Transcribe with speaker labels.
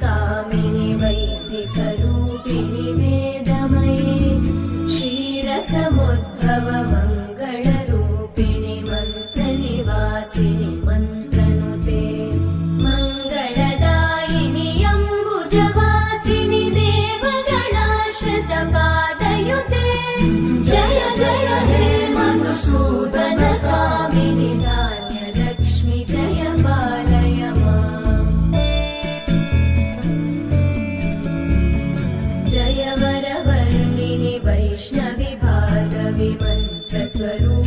Speaker 1: कामिनि वैदिकरूपिणि वेदमये क्षीरसमुद्भव मङ्गलरूपिणि मन्त्रनिवासिनि मन्त्रनुते मङ्गलदायिनि अम्बुजवासिनि देवगणाश्रितपादयुते जय जय हे मधुसूदन कामिनि धान्यलक्ष्मि जय पालय माम् जय वरवर्णिनि वैष्णवि भार्गवि मन्त्रस्वरूपिणि